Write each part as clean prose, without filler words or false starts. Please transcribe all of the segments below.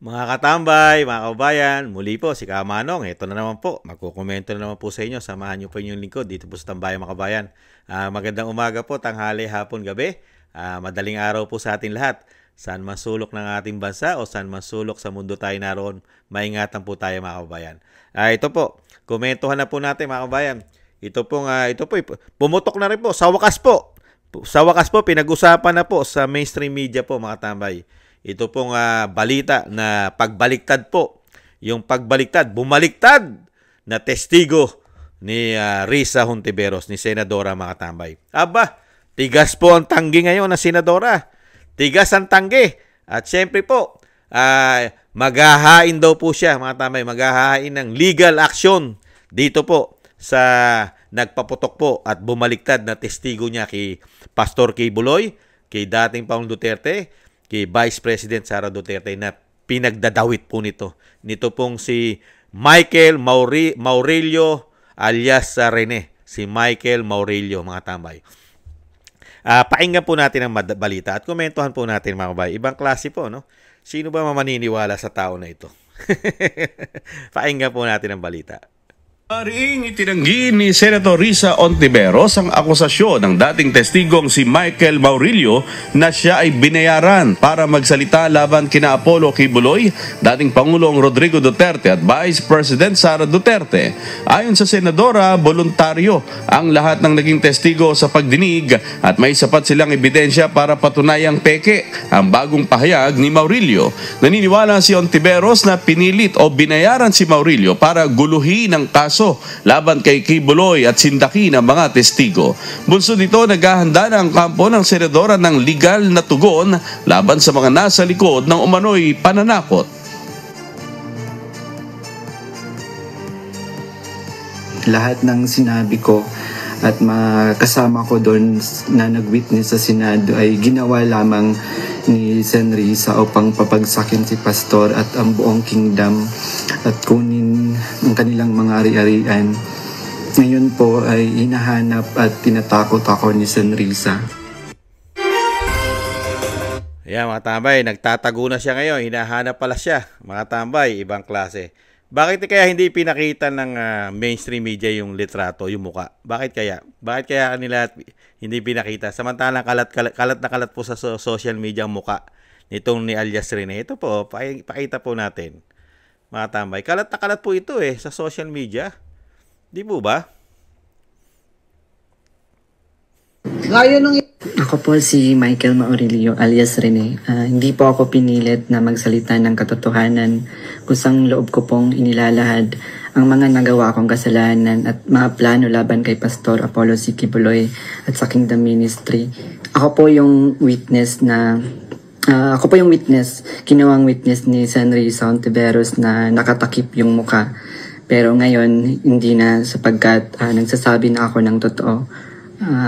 Mga katambay, mga kabayan, muli po si Kamanong. Ito na naman po, magkukomento na naman po sa inyo. Samahan niyo po inyong lingkod dito po sa Tambayan mga kabayan. Magandang umaga po, tanghali, hapon, gabi. Madaling araw po sa ating lahat. Saan man sulok ng ating bansa o saan man sulok sa mundo tayo naroon, maingatan po tayo mga kabayan. Ito po, komentuhan na po natin mga kabayan. Ito po, pumutok na rin po. Sa wakas po, pinag-usapan na po sa mainstream media po mga tambay. Ito pong balita na pagbaliktad po. Yung pagbaliktad, bumaliktad na testigo ni Risa Hontiveros, ni Senadora mga tambay. Aba, tigas po ang tanggi ngayon na Senadora. Tigas ang tanggi. At syempre po, maghahain daw po siya mga tambay. Maghahain ng legal action dito po sa nagpaputok po at bumaliktad na testigo niya kay Pastor Kibuloy, kay dating Pangulong Duterte, kay Vice President Sara Duterte na pinagdadawit po nito. Nito pong si Michael Maurelio alias Rene. Si Michael Maurelio, mga tambay. Pakinggan po natin ang balita at komentuhan po natin mga kabay. Ibang klase po, no? Sino ba mamaniniwala sa tao na ito? Pakinggan po natin ang balita. Mariing itinanggi ni Senator Risa Hontiveros ang akusasyon ng dating testigong si Michael Maurilio na siya ay binayaran para magsalita laban kina Apollo Kibuloy, dating Pangulong Rodrigo Duterte at Vice President Sara Duterte. Ayon sa Senadora, voluntaryo ang lahat ng naging testigo sa pagdinig at may sapat silang ebidensya para patunayang peke ang bagong pahayag ni Maurilio. Naniniwala si Hontiveros na pinilit o binayaran si Maurilio para guluhin ang kaso laban kay Kibuloy at sindaki ng mga testigo. Bunso nito, naghahanda na ang kampo ng senadora ng legal na tugon laban sa mga nasa likod ng umano'y pananakot. Lahat ng sinabi ko at kasama ko doon na nag-witness sa Senado ay ginawa lamang ni Sen. Risa upang papagsakin si Pastor at ang buong kingdom at kunin ang kanilang mga ari-arian. Ngayon po ay hinahanap at tinatakot ako ni Sen. Risa. Ayan mga tambay, nagtatago na siya ngayon. Hinahanap pala siya. Mga tambay, ibang klase. Bakit kaya hindi pinakita ng mainstream media yung litrato, yung muka? Bakit kaya? Bakit kaya kanila hindi pinakita? Samantalang kalat na kalat po sa social media ang muka nitong ni alias Rene. Ito po, pakita po natin. Mga tambay, kalat na kalat po ito sa social media. Di po ba? Ako po si Michael Maurelio alias Rene. Hindi po ako pinilit na magsalita ng katotohanan. Kusang loob ko pong inilalahad ang mga nagawa kong kasalanan at mga plano laban kay Pastor Apollo C. Kibuloy at sa Kingdom Ministry. Ako po yung witness, ginawang witness ni Sen. Risa Hontiveros na nakatakip yung muka. Pero ngayon, hindi na sapagkat nagsasabi na ako ng totoo.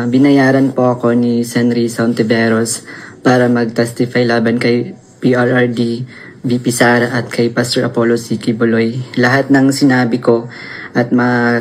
Binayaran po ako ni Sen. Risa Hontiveros para mag-testify laban kay PRRD, VP Sara at kay Pastor Apollo C. Kibuloy. Lahat ng sinabi ko at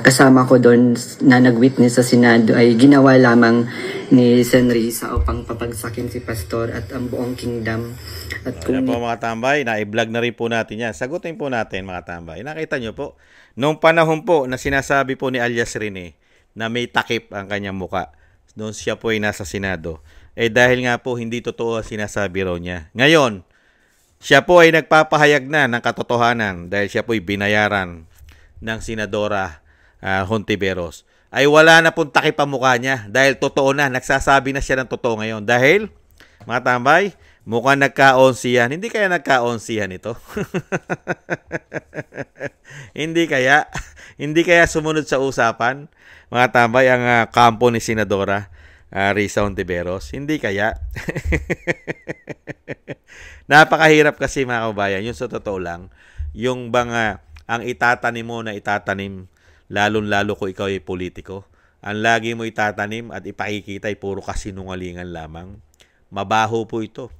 kasama ko doon na nag-witness sa Senado ay ginawa lamang ni Sen. Risa upang papagsakin si Pastor at ang buong kingdom. At Ayan po mga tambay, na-vlog na rin po natin yan. Sagutin po natin mga tambay. Nakita nyo po, nung panahon po na sinasabi po ni alias Rene na may takip ang kanyang muka, noon siya po ay nasa Senado, dahil nga po hindi totoo ang sinasabi raw niya. Ngayon, siya po ay nagpapahayag na ng katotohanan dahil siya po ay binayaran ng Senadora Hontiveros. Ay wala na pong takip ang mukha niya dahil totoo na, nagsasabi na siya ng totoo ngayon. Dahil, mga tambay, mukhang nagka-onsihan. Hindi kaya nagka-onsihan ito? Hindi kaya sumunod sa usapan, mga tambay, ang kampo ni Senadora Risa Hontiveros? Hindi kaya? Napakahirap kasi mga kabayan, yun sa totoo lang, yung bang ang itatanim mo na itatanim, lalong-lalo ko ikaw ay politiko, ang lagi mo itatanim at ipakikita ay puro kasinungalingan lamang. Mabaho po ito.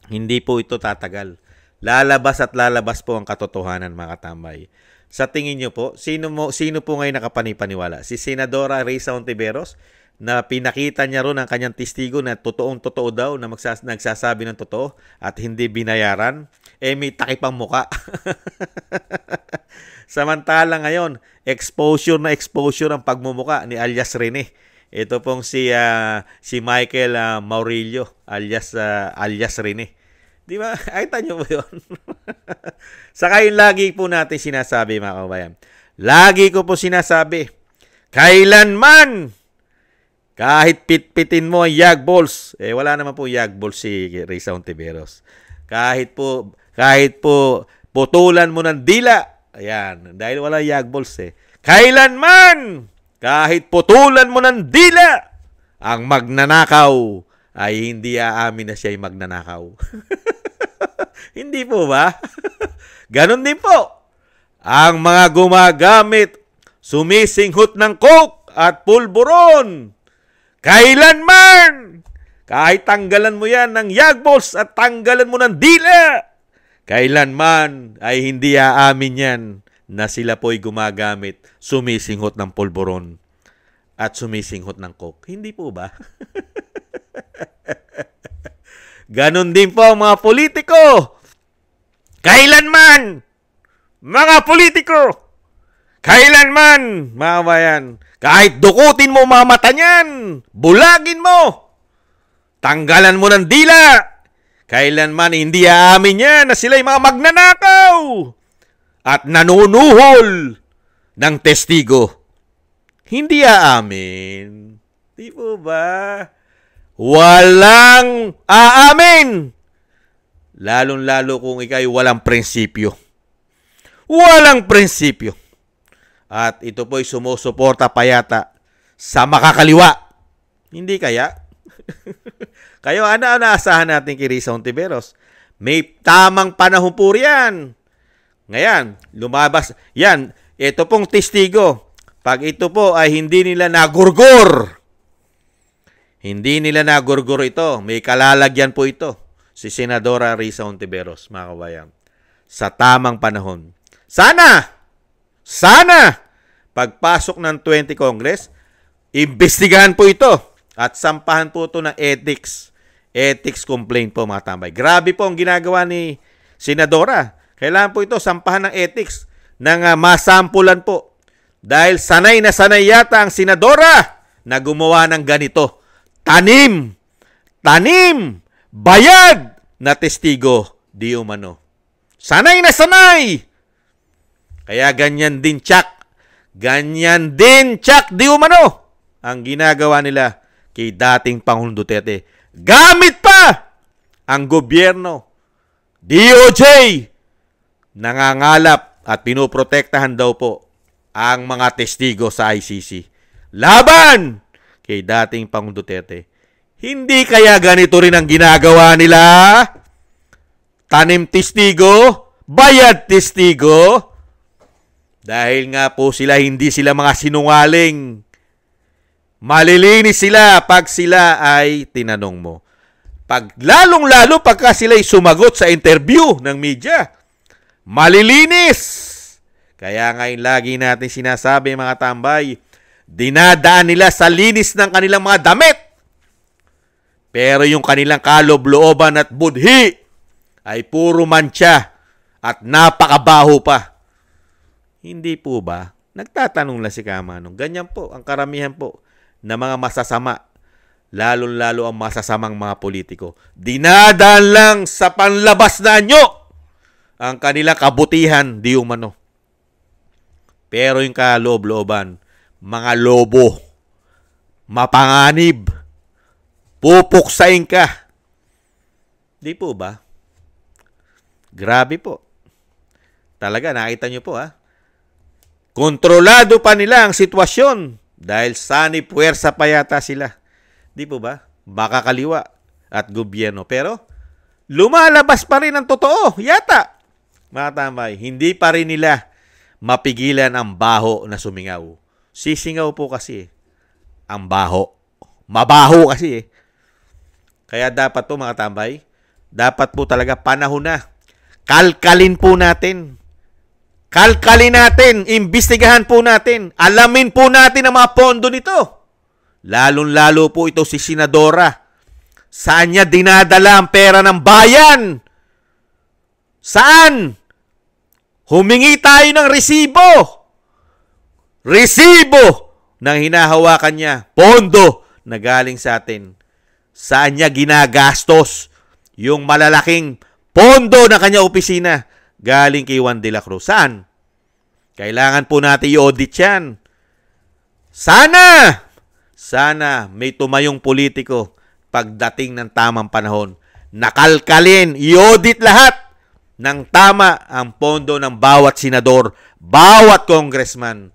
Hindi po ito tatagal. Lalabas at lalabas po ang katotohanan mga tambay. Sa tingin nyo po, sino po ngayon nakapanipaniwala? Si Senadora Risa Hontiveros na pinakita niya ron ang kanyang testigo na totoong-totoo daw, na nagsasabi ng totoo at hindi binayaran, may takipang muka. Samantala ngayon, exposure na exposure ang pagmumuka ni alias Rene. Ito pong si Michael Maurilio alias Rene. Di ba? Ayta nyo mo yun? Saka yung lagi po natin sinasabi, mga kabayan. Lagi ko po sinasabi, kailanman, kahit pitpitin mo ang yag balls, wala naman po yag balls si Risa Ontiveros. Kahit po putulan mo ng dila, ayan, dahil wala yag balls Kailanman, kahit putulan mo ng dila, ang magnanakaw ay hindi aamin na siya ay magnanakaw. Hindi po ba? Ganon din po. Ang mga gumagamit, sumisinghot ng coke at pulburon, kailanman, kahit tanggalan mo yan ng yag balls at tanggalan mo ng dila, kailanman ay hindi aamin yan na sila po'y gumagamit, sumisinghot ng pulburon at sumisinghot ng coke. Hindi po ba? Ganon din po ang mga politiko. Kailanman, mga politiko, kailanman, mga bayan, kahit dukutin mo mga mata niyan, bulagin mo, tanggalan mo ng dila, kailanman hindi aamin niya na sila'y mga magnanakaw at nanunuhol ng testigo. Hindi aamin. Di po ba? Walang aamin. Lalong-lalo kung ikay walang prinsipyo. Walang prinsipyo. At ito po'y sumusuporta pa yata sa makakaliwa. Hindi kaya? Kayo, ano naasahan natin kay Risa Ontiveros? May tamang panahon po riyan. Ngayon, lumabas. Yan, ito pong testigo. Pag ito po ay hindi nila nagurgur. Hindi nila nagurgur ito. May kalalagyan po ito. Si Senadora Risa Ontiveros, mga kabayan. Sa tamang panahon. Sana, pagpasok ng 20 Congress, imbestigahan po ito at sampahan po ito ng ethics complaint po, mga tambay. Grabe po ang ginagawa ni Senadora. Kailangan po ito sampahan ng ethics ng masampulan po. Dahil sanay na sanay yata ang Senadora na gumawa ng ganito. Tanim, bayad na testigo di umano. Sanay na sanay! Kaya ganyan din di umano ang ginagawa nila kay dating Pangulong Duterte. Gamit pa ang gobyerno, DOJ, nangangalap at pinoprotektahan daw po ang mga testigo sa ICC. Laban kay dating Pangulong Duterte. Hindi kaya ganito rin ang ginagawa nila? Tanim testigo, bayad testigo. Dahil nga po hindi sila mga sinungaling. Malilinis sila pag sila ay tinanong mo. Lalong-lalo pagka sila'y sumagot sa interview ng media. Malilinis. Kaya ngayon lagi natin sinasabi, mga tambay, dinadaan nila sa linis ng kanilang mga damit. Pero yung kanilang kalob-looban at budhi ay puro mancha at napakabaho pa. Hindi po ba? Nagtatanong lang si Kamanong. Ganyan po ang karamihan po na mga masasama. Lalo-lalo ang masasamang mga politiko. Dinadaan lang sa panlabas na anyo ang kanilang kabutihan di umano. Pero yung kaloob-looban, mga lobo, mapanganib, pupuksain ka. Di po ba? Grabe po. Talaga, nakita nyo po Kontrolado pa nila ang sitwasyon dahil sanay puwersa pa yata sila. Di po ba? Baka kaliwa at gobyerno. Pero lumalabas pa rin ang totoo. Yata. Mga tambay, hindi pa rin nila mapigilan ang baho na sumingaw. Sisingaw po kasi ang baho. Mabaho kasi Kaya dapat po, mga tambay, dapat po talaga panahon na. Kalkalin po natin. Kalkalin natin, imbestigahan po natin, alamin po natin ang mga pondo nito. Lalong-lalo po ito si Senadora. Saan niya dinadala ang pera ng bayan? Saan? Humingi tayo ng resibo. Resibo ng hinahawakan niya. Pondo na galing sa atin. Saan niya ginagastos yung malalaking pondo ng kanya opisina galing kay Juan de la Cruz? Saan? Kailangan po natin i-audit yan. Sana may tumayong politiko pagdating ng tamang panahon. Nakalkalin, i-audit lahat ng tama ang pondo ng bawat senador, bawat congressman.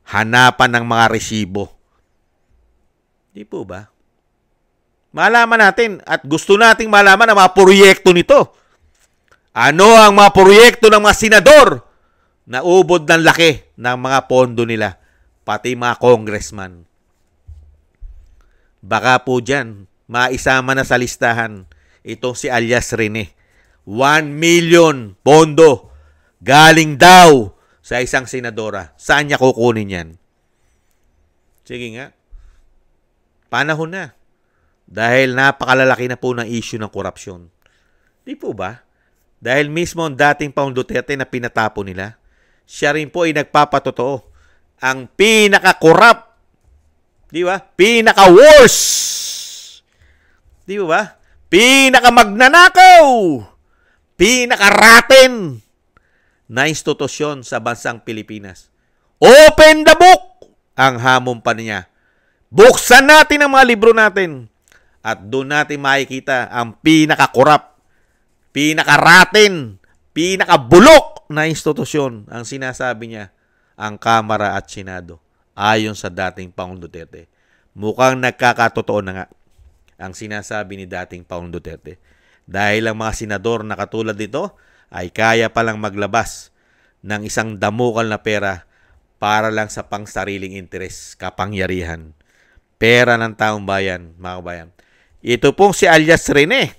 Hanapan ng mga resibo. Di po ba? Malaman natin at gusto nating malaman ang mga proyekto nito. Ano ang mga proyekto ng mga senador na ubod ng laki ng mga pondo nila, pati mga congressman. Baka po dyan, maisama na sa listahan itong si alias Rene. 1 million pondo galing daw sa isang senadora. Saan niya kukunin yan? Sige nga. Panahon na. Dahil napakalalaki na po ng issue ng korupsyon. Di po ba? Dahil mismo ang dating Pangulong Duterte na pinatapo nila, siya rin po ay nagpapatotoo. Ang pinaka-corrupt, di ba? Pinaka-worst, di ba? Pinaka-magnanakaw, pinaka-raten na institusyon sa bansang Pilipinas. Open the book ang hamon pa niya. Buksan natin ang mga libro natin at doon natin makikita ang pinaka-corrupt, pinaka-raten, pinaka-bulok na institusyon ang sinasabi niya, ang Kamara at Senado, ayon sa dating Pangulong Duterte. Mukhang nagkakatotoo na nga ang sinasabi ni dating Pangulong Duterte. Dahil ang mga senador na katulad nito ay kaya palang maglabas ng isang damukal na pera para lang sa pangsariling interes, kapangyarihan. Pera ng taong bayan, mga kabayan. Ito pong si alias Rene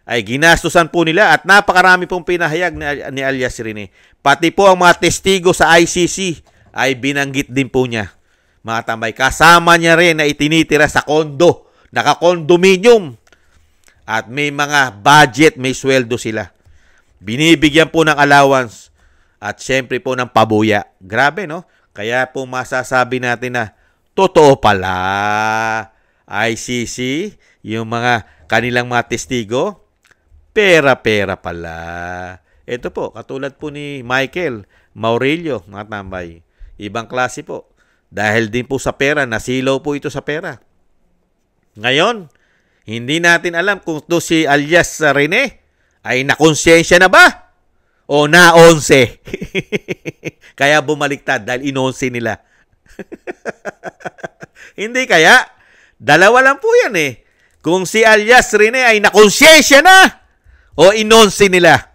ay ginastusan po nila at napakarami pong pinahayag ni alias Rene. Pati po ang mga testigo sa ICC ay binanggit din po niya. Mga tambay, kasama niya rin na itinitira sa kondo, naka-condominium. At may mga budget, may sweldo sila. Binibigyan po ng allowance at syempre po ng pabuya. Grabe, no? Kaya po masasabi natin na totoo pala. ICC, yung mga kanilang mga testigo, pera-pera pala. Ito po, katulad po ni Michael Maurilio, mga tambay. Ibang klase po. Dahil din po sa pera, nasilaw po ito sa pera. Ngayon, hindi natin alam kung ito si alias Rene ay nakonsensya na ba? O na-11? Kaya bumaliktad dahil inonse nila. Hindi kaya? Dalawa lang po yan eh. Kung si alias Rene ay nakonsensya na o inonse nila.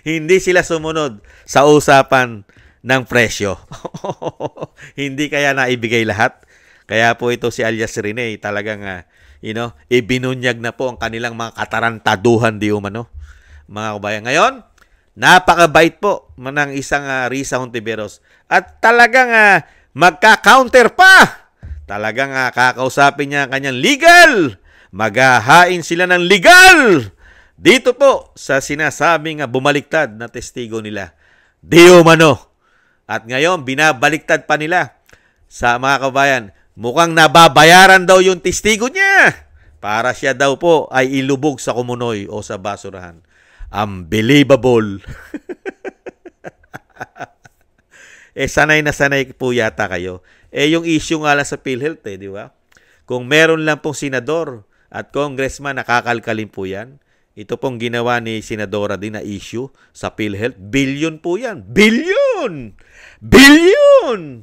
Hindi sila sumunod sa usapan ng presyo. Hindi kaya naibigay lahat. Kaya po ito si alias Rene talagang ibinunyag na po ang kanilang mga katarantaduhan di umano. Mga kabayan. Ngayon, napakabait po ng isang Risa Hontiveros. At talagang magka-counter pa. Talagang kakausapin niya ang kanyang legal. Maghahain sila ng legal. Dito po sa sinasabing bumaliktad na testigo nila. Di umano. At ngayon, binabaliktad pa nila sa mga kabayan. Mukhang nababayaran daw yung testigo niya para siya daw po ay ilubog sa kumunoy o sa basurahan. Unbelievable. Sanay na sanay po yata kayo. Yung issue nga lang sa PhilHealth, di ba? Kung meron lang pong senador at congressman, nakakalkalin po yan. Ito pong ginawa ni Senadora din na issue sa PhilHealth. Billion po yan. Billion! Billion!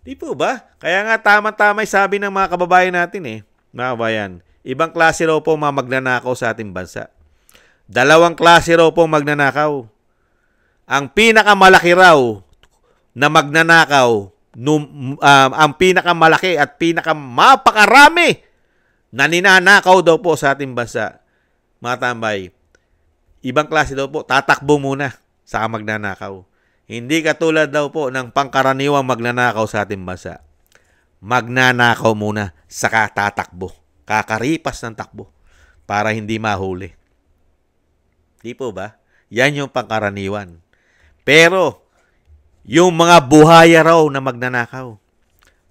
Di po ba? Kaya nga tama-tama sabi ng mga kababayan natin mga kababayan. Ibang klase raw po mga magnanakaw sa ating bansa. Dalawang klase raw po magnanakaw. Ang pinakamalaki raw na magnanakaw, ang pinakamalaki at pinakamapakarami na ninanakaw daw po sa ating bansa, mga tambay, ibang klase daw po, tatakbo muna sa magnanakaw. Hindi katulad daw po ng pangkaraniwang magnanakaw sa ating bansa. Magnanakaw muna, saka tatakbo. Kakaripas ng takbo para hindi mahuli. Di po ba? Yan yung pangkaraniwan. Pero, yung mga buhaya raw na magnanakaw,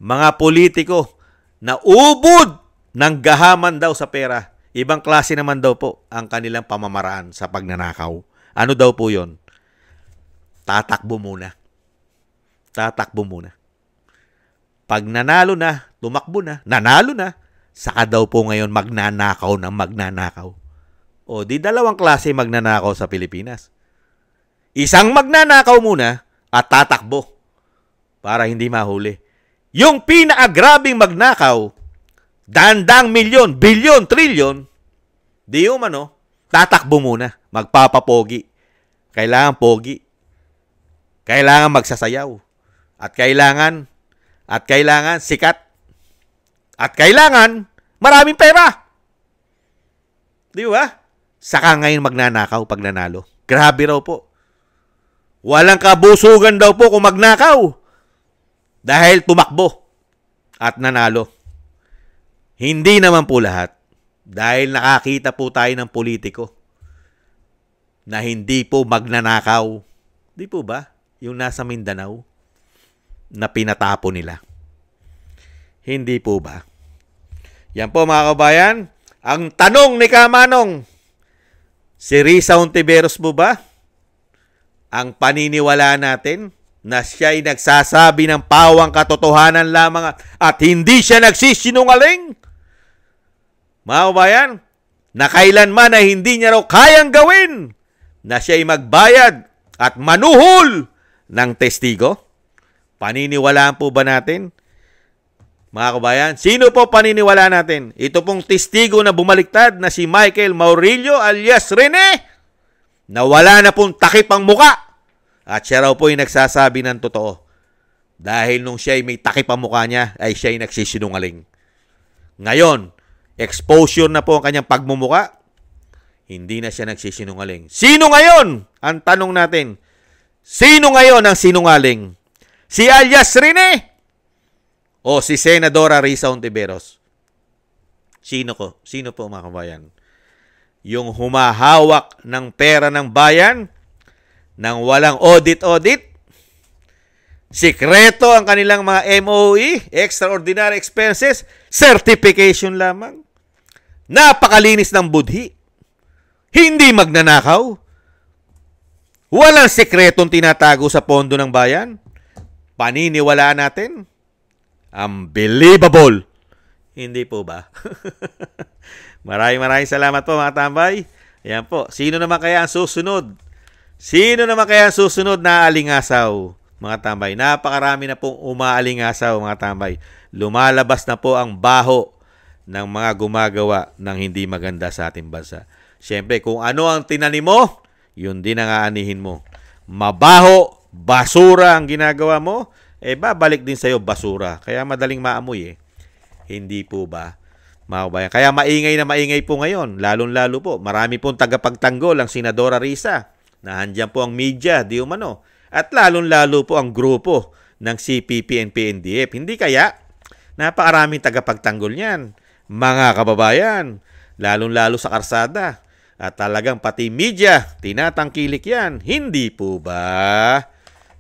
mga politiko na ubod ng gahaman daw sa pera, ibang klase naman daw po ang kanilang pamamaraan sa pagnanakaw. Ano daw po yon? Tatakbo muna. Tatakbo muna. Pag nanalo na, tumakbo na, nanalo na, saka daw po ngayon magnanakaw ng magnanakaw. O di dalawang klase magnanakaw sa Pilipinas. Isang magnanakaw muna at tatakbo para hindi mahuli. Yung pinaagrabing magnakaw, dandang milyon, bilyon, trilyon, di umano, tatakbo muna, magpapapogi. Kailangan pogi. Kailangan magsasayaw. At kailangan sikat. At kailangan maraming pera. Di ba? Saka ngayon magnanakaw pag nanalo. Grabe raw po. Walang kabusugan daw po kung magnakaw. Dahil tumakbo at nanalo. Hindi naman po lahat. Dahil nakakita po tayo ng politiko na hindi po magnanakaw. Di po ba? Yung nasa Mindanao na pinatapo nila. Hindi po ba? Yan po mga kabayan. Ang tanong ni Kamanong, si Risa Hontiveros po ba ang paniniwala natin na siya'y nagsasabi ng pawang katotohanan lamang at hindi siya nagsisinungaling? Mga kabayan, na kailanman na hindi niya raw kayang gawin na siya'y magbayad at manuhol ng testigo? Paniniwalaan po ba natin? Mga kabayan, sino po paniniwala natin? Ito pong testigo na bumaliktad na si Michael Maurilio alias Rene, na wala na pong takip ang muka. At siya raw po ay nagsasabi ng totoo. Dahil nung siya ay may takip ang mukha niya, ay siya ay nagsisinungaling. Ngayon, exposure na po ang kanyang pagmumuka, hindi na siya nagsisinungaling. Sino ngayon? Ang tanong natin, sino ngayon ang sinungaling? Si alias Rene o si Senadora Risa Hontiveros? Sino po mga kabayan? Yung humahawak ng pera ng bayan nang walang audit, sikreto ang kanilang mga MOE, extraordinary expenses, certification lamang. Napakalinis ng budhi. Hindi magnanakaw. Walang sikretong tinatago sa pondo ng bayan. Paniniwalaan natin? Unbelievable. Hindi po ba? Maraming salamat po mga tambay. Ayan po. Sino naman kaya ang susunod? Sino naman kaya ang susunod na alingasaw? Mga tambay. Napakarami na pong umaalingasaw mga tambay. Lumalabas na po ang baho ng mga gumagawa ng hindi maganda sa ating bansa. Siyempre, kung ano ang tinanim mo, yun din ang aanihin mo. Mabaho, basura ang ginagawa mo, babalik din sa'yo basura. Kaya madaling maamoy eh. Hindi po ba? Mga kabayan. Kaya maingay po ngayon. Lalong-lalo po. Marami pong tagapagtanggol ang Senadora Risa. Nahandyan po ang media, di umano. At lalong-lalo po ang grupo ng CPP and PNDF. Hindi kaya? Napakaraming tagapagtanggol niyan. Mga kababayan. Lalong-lalo sa karsada. At talagang pati media, tinatangkilik yan. Hindi po ba?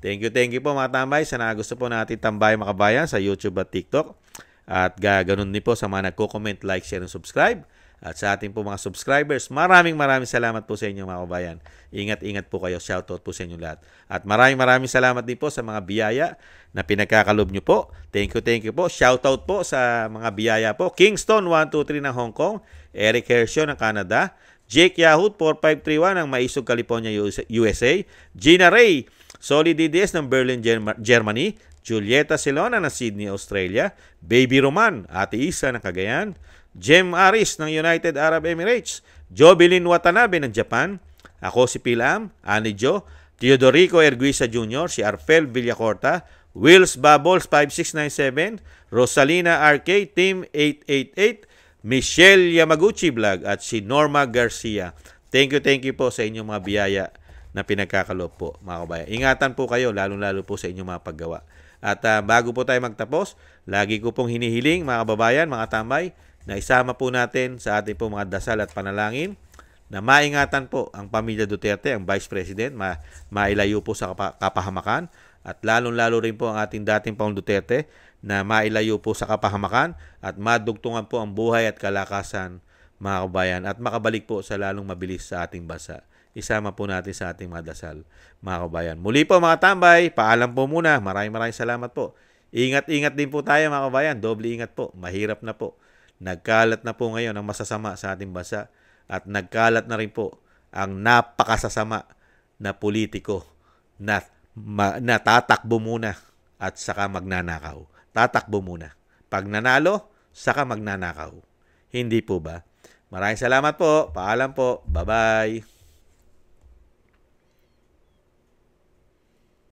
Thank you po mga tambay. Sana gusto po natin tambay mga kabayan sa YouTube at TikTok. At ganoon din po sa mga nagko-comment, like, share, and subscribe. At sa ating po mga subscribers, maraming salamat po sa inyo mga kabayan. Ingat po kayo. Shoutout po sa inyo lahat. At maraming salamat din po sa mga biyaya na pinagkakalob nyo po. Thank you po. Shoutout po sa mga biyaya po. Kingston 123 ng Hong Kong. Eric Hershio ng Canada. Jake Yahoo 4531 ng Maisog, California, USA. Gina Ray Solid DDS ng Berlin, Germany. Julieta Silona ng Sydney, Australia. Baby Roman, Ate Isa ng Cagayan. Jem Aris ng United Arab Emirates. Jobilin Watanabe ng Japan. Ako si Pilam, Ani Jo. Teodorico Erguisa Jr., si Arfel Villacorta. Wills Bubbles 5697. Rosalina RK, Team 888. Michelle Yamaguchi Vlog at si Norma Garcia. Thank you po sa inyong mga biyaya na pinagkakaloob po, mga kabayan. Ingatan po kayo, lalong-lalo po sa inyong mga paggawa. At bago po tayo magtapos, lagi ko pong hinihiling, mga kababayan, mga tambay, na isama po natin sa ating po mga dasal at panalangin na maingatan po ang pamilya Duterte, ang Vice President, mailayo po sa kapahamakan, at lalong-lalo rin po ang ating dating Pangulong Duterte na mailayo po sa kapahamakan at madugtungan po ang buhay at kalakasan, mga kabayan, at makabalik po sa lalong mabilis sa ating bansa. Isama po natin sa ating mga dasal, mga kabayan. Muli po mga tambay, paalam po muna. Maraming salamat po. Ingat-ingat din po tayo, mga kabayan. Doble ingat po. Mahirap na po. Nagkalat na po ngayon ang masasama sa ating bansa at nagkalat na rin po ang napakasasama na politiko na tatakbo muna at saka magnanakaw. Tatakbo muna. Pag nanalo, saka magnanakaw. Hindi po ba? Maraming salamat po. Paalam po. Bye-bye.